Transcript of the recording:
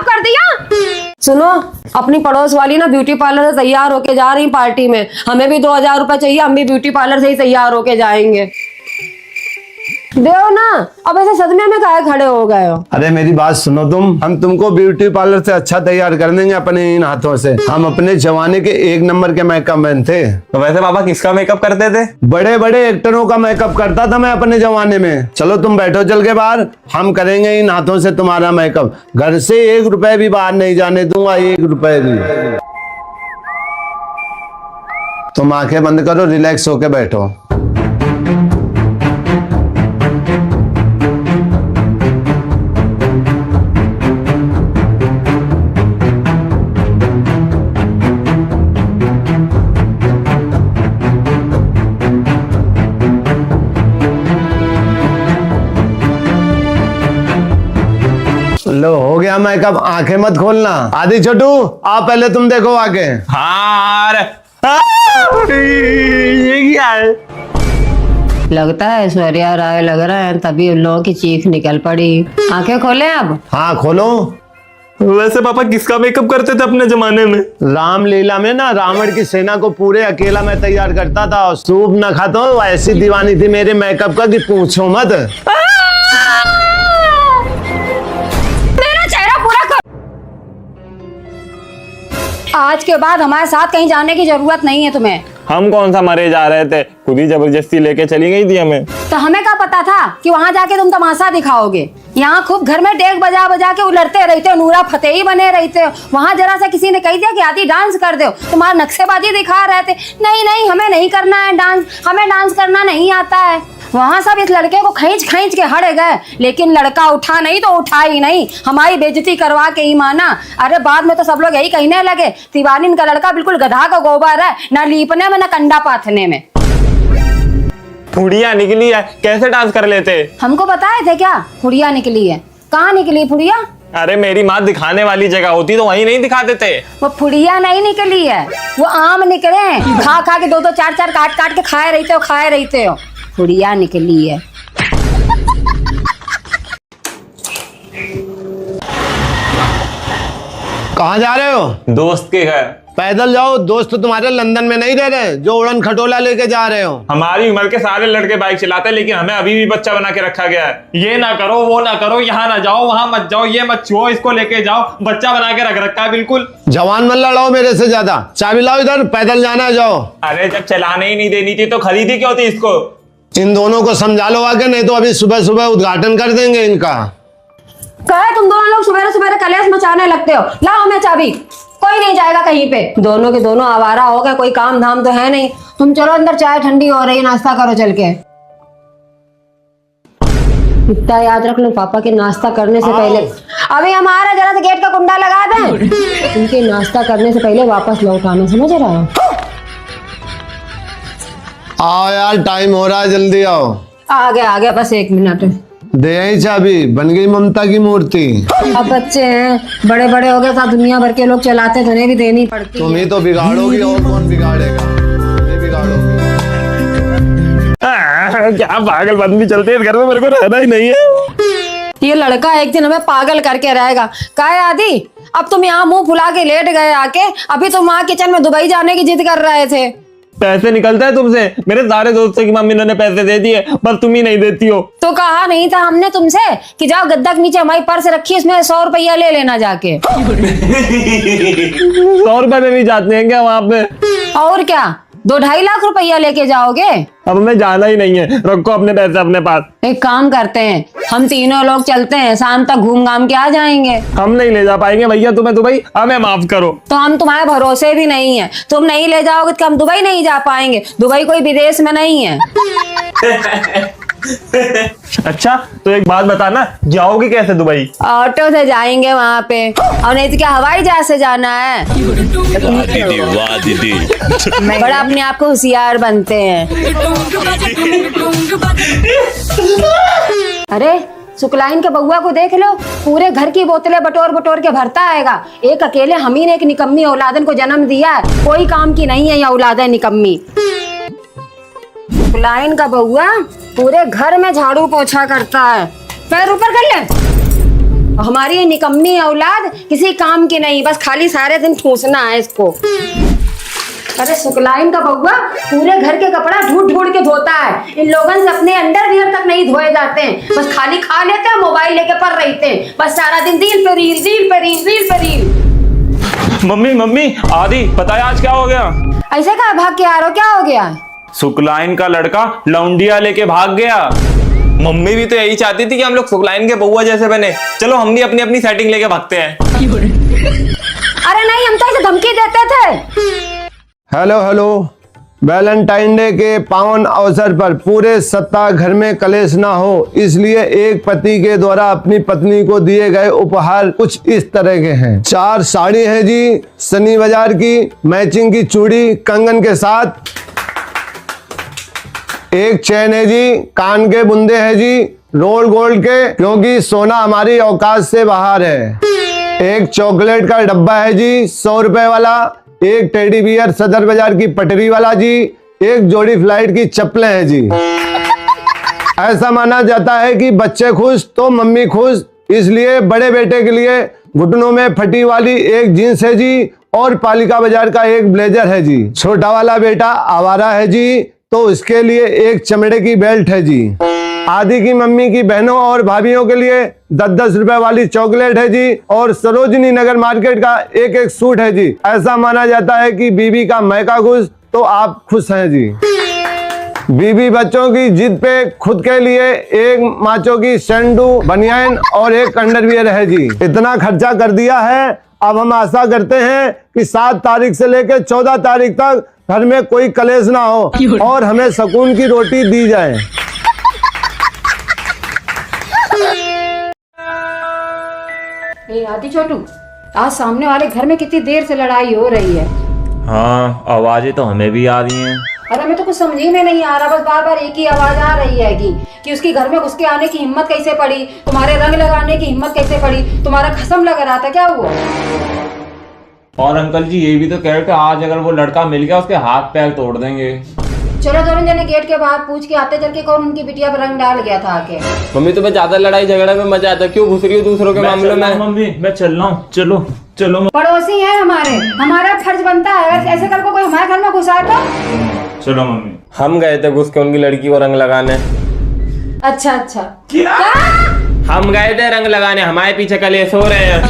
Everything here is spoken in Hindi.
खराब कर दिया। सुनो, अपनी पड़ोस वाली ना ब्यूटी पार्लर से तैयार होके जा रही पार्टी में, हमें भी 2000 रुपए चाहिए, हम भी ब्यूटी पार्लर से ही तैयार होके जाएंगे। दो ना, अब ऐसे सदमे में काहे खड़े हो गए हो? अरे मेरी बात सुनो तुम, हम तुमको ब्यूटी पार्लर से अच्छा तैयार कर देंगे अपने इन हाथों से। हम अपने जमाने के 1 नंबर के मेकअप मैन थे। तो वैसे पापा किसका मेकअप करते थे? बड़े बड़े एक्टरों का मेकअप करता था मैं अपने जमाने में। चलो तुम बैठो चल के बाहर, हम करेंगे इन हाथों से तुम्हारा मेकअप। घर से 1 रुपए भी बाहर नहीं जाने दूंगा, 1 रुपए भी। तुम आंखें बंद करो, रिलैक्स होके बैठो। लो हो गया मेकअप, आंखें मत खोलना। आदि छोटू आप पहले तुम देखो आगे। हाँ ये क्या है? लगता है ऐश्वर्या राय लग रहा है, तभी उन लोगों की चीख निकल पड़ी। आंखें खोले अब। हाँ खोलो। वैसे पापा किसका मेकअप करते थे अपने जमाने में? रामलीला में ना रावण की सेना को पूरे अकेला मैं तैयार करता था। सूप न खाता हूँ, ऐसी दीवानी थी मेरे मेकअप का कि पूछो मत। आज के बाद हमारे साथ कहीं जाने की जरूरत नहीं है तुम्हें। हम कौन सा मरे जा रहे थे, खुद ही जबरदस्ती लेके चली गई थी हमें। तो हमें क्या पता था कि वहाँ जाके तुम तमाशा दिखाओगे। यहाँ खूब घर में डेग बजा बजा के उलटते रहते हो, नूरा फतेही बने रहते हो। वहाँ जरा सा किसी ने कह दिया कि आदि डांस कर दो, तुम्हारा नक्शेबाजी दिखा रहे थे। नहीं नहीं, हमें नहीं करना है डांस, हमें डांस करना नहीं आता है। वहाँ सब इस लड़के को खींच खींच के हट गए, लेकिन लड़का उठा नहीं तो उठा ही नहीं, हमारी बेइज्जती करवा के ही माना। अरे बाद में तो सब लोग यही कहने लगे तिवारी का लड़का बिल्कुल गधा का गोबर है, ना लीपने में ना कंडा पाथने में। फुड़िया निकली है, कैसे डांस कर लेते? हमको बताए थे क्या फुड़िया निकली है? कहाँ निकली फुड़िया? अरे मेरी माँ दिखाने वाली जगह होती तो वहीं नहीं दिखाते थे। वो फुड़िया नहीं निकली है, वो आम निकले। खा खा के 2-2 4-4 काट काट के खाए रहते हो। फुड़िया निकली है। कहाँ जा रहे हो? दोस्त के घर। पैदल जाओ, दोस्त तुम्हारे लंदन में नहीं रह रहे जो उड़न खटोला लेके जा रहे हो। हमारी उम्र के सारे लड़के बाइक चलाते हैं, लेकिन हमें अभी भी बच्चा बना के रखा गया है। ये ना करो, वो ना करो, यहाँ ना जाओ, वहां मत जाओ, ये मत छुओ, इसको लेके जाओ, बच्चा बना के रख रखा है बिल्कुल। जवान मत लड़ाओ मेरे से ज्यादा। चाबी लाओ इधर, पैदल जाना है, जाओ। अरे जब चलाने ही नहीं देनी थी तो खरीदी क्यों थी इसको? इन दोनों को समझा लो आगे, नहीं तो अभी सुबह सुबह उद्घाटन कर देंगे इनका। कहे तुम दोनों लोग सुबह सुबह कलेश मचाने लगते हो। लाओ मैं चाबी, कोई नहीं जाएगा कहीं पे। दोनों के दोनों आवारा हो गए, कोई काम धाम तो है नहीं। तुम चलो अंदर, चाय ठंडी हो रही, नाश्ता करो चल के। इतना याद रख लो, पापा के नाश्ता करने से पहले अभी हमारा जरा सा गेट का कुंडा लगा दें। उनके नाश्ता करने से पहले वापस लौट आना, समझ रहा हो? आओ यार, टाइम हो रहा है, जल्दी आओ। आ गया बस 1 मिनट। दे आई चाबी, बन गई ममता की मूर्ति। अब बच्चे हैं, बड़े बड़े हो गए, दुनिया भर के लोग चलाते, तो उन्हें भी देनी पड़ती। तुम ही तो बिगाड़ोगी, और कौन बिगाड़ेगा? तुम ही बिगाड़ोगी। क्या पागल बंदी चलती है घर में, मेरे को रहना ही नहीं है। ये लड़का एक दिन हमें पागल करके रहेगा। काहे आदि, अब तुम यहाँ मुंह फुला के लेट गए आके, अभी तुम वहाँ किचन में दुबई जाने की जिद कर रहे थे। पैसे निकलता है तुमसे? मेरे सारे दोस्तों की मम्मी ने पैसे दे दिए, बस तुम ही नहीं देती हो। तो कहा नहीं था हमने तुमसे कि जाओ गद्दा के नीचे हमारी पर्स रखी, इसमें 100 रुपया ले लेना जाके। 100 रुपए में भी जाते हैं क्या वहाँ पे? और क्या, 2-2.5 लाख रुपया लेके जाओगे? अब हमें जाना ही नहीं है, रखो अपने पैसे अपने पास। एक काम करते हैं, हम तीनों लोग चलते हैं, शाम तक घूम घाम के आ जाएंगे। हम नहीं ले जा पाएंगे भैया तुम्हें दुबई, हमें माफ करो। तो हम तुम्हारे भरोसे भी नहीं है, तुम नहीं ले जाओगे तो हम दुबई नहीं जा पाएंगे। दुबई कोई विदेश में नहीं है। अच्छा तो एक बात बताना, जाओगी कैसे दुबई? ऑटो से जाएंगे वहाँ पे, और नहीं तो क्या हवाई जहाज से जाना है? वाह दीदी बड़ा अपने आप को होशियार बनते हैं। अरे सुकलाइन के बउआ को देख लो, पूरे घर की बोतलें बटोर बटोर के भरता आएगा। एक अकेले हम ही ने एक निकम्मी औलादन को जन्म दिया है, कोई काम की नहीं है ये औलाद निकम्मी। सुकलाइन का बउआ पूरे घर में झाड़ू पोछा करता है। पैर ऊपर कर ले। हमारी ये निकम्मी औलाद किसी काम की नहीं, बस खाली सारे दिन ठूसना है इसको। अरे शुक्लाइन का बउआ पूरे घर के कपड़ा ढूंढ ढूंढ के धोता है। इन लोगों से अपने अंडरवियर तक नहीं धोए जाते हैं, बस खाली खा लेते हैं, मोबाइल लेके पड़ रहते हैं, बस सारा दिन रील पे रील, रील पे रील, रील पे रील। मम्मी मम्मी आदि पता है आज क्या हो गया? ऐसे कहा भाग के आ रहे हो, क्या हो गया? शुक्लाइन का लड़का लौंडिया लेके भाग गया। मम्मी भी तो यही चाहती थी कि हम लोग शुक्लाइन के बउआ जैसे बने। चलो हम भी अपनी अपनी सेटिंग लेके भागते हैं। अरे नहीं, हम तो ऐसे धमकी देते थे। हेलो हेलो, वैलेंटाइन डे के पावन अवसर पर पूरे सप्ताह घर में कलेश ना हो, इसलिए एक पति के द्वारा अपनी पत्नी को दिए गए उपहार कुछ इस तरह के हैं। 4 साड़ी है जी, सनी बाजार की, मैचिंग की चूड़ी कंगन के साथ। एक चैन है जी, कान के बुंदे हैं जी, रोल गोल्ड के, क्योंकि सोना हमारी औकात से बाहर है। एक चॉकलेट का डब्बा है जी, 100 रुपए वाला। एक टेडी बियर सदर बाजार की पटरी वाला जी। एक जोड़ी फ्लाइट की चप्पलें हैं जी। ऐसा माना जाता है कि बच्चे खुश तो मम्मी खुश, इसलिए बड़े बेटे के लिए घुटनों में फटी वाली एक जीन्स है जी, और पालिका बाजार का एक ब्लेजर है जी। छोटा वाला बेटा आवारा है जी, तो इसके लिए एक चमड़े की बेल्ट है जी। आदि की मम्मी की बहनों और भाभीियों के लिए 10-10 रुपए वाली चॉकलेट है जी, और सरोजनी नगर मार्केट का एक एक सूट है जी। ऐसा माना जाता है कि बीबी का मैका खुश तो आप खुश हैं जी। बीबी बच्चों की जिद पे खुद के लिए एक माचो की सैंडू बनियान और एक अंडरवियर है जी। इतना खर्चा कर दिया है, अब हम आशा करते हैं कि 7 तारीख से लेकर 14 तारीख तक घर में कोई कलेश ना हो और हमें सुकून की रोटी दी जाए। आदि छोटू, आज सामने वाले घर में कितनी देर से लड़ाई हो रही है। हाँ आवाजें तो हमें भी आ रही हैं। अरे मैं तो कुछ समझ ही में नहीं आ रहा, बस बार बार एक ही आवाज आ रही है कि उसकी घर में घुस के आने की हिम्मत कैसे पड़ी, तुम्हारे रंग लगाने की हिम्मत कैसे पड़ी, तुम्हारा खसम लग रहा था, क्या हुआ? और अंकल जी ये भी तो कह रहे थे आज अगर वो लड़का मिल गया उसके हाथ पैर तोड़ देंगे। चलो दोनों जने गेट के बाहर पूछ के आते चल के कौन उनकी बिटिया पर रंग डाल गया था आके। मम्मी तुम्हें ज्यादा लड़ाई झगड़ा में मजा आता, क्यों घुस रही हो दूसरों के मामलों में? मम्मी मैं चल रहा हूँ, चलो चलो। पड़ोसी है हमारे, हमारा फर्ज बनता है अगर ऐसे कल को कोई हमारे घर में घुसा तो। चलो मम्मी। हम गए थे घुस के उनकी लड़की को रंग लगाने। अच्छा अच्छा, क्या? हम गए थे रंग लगाने, हमारे पीछे कलेश हो रहे हैं।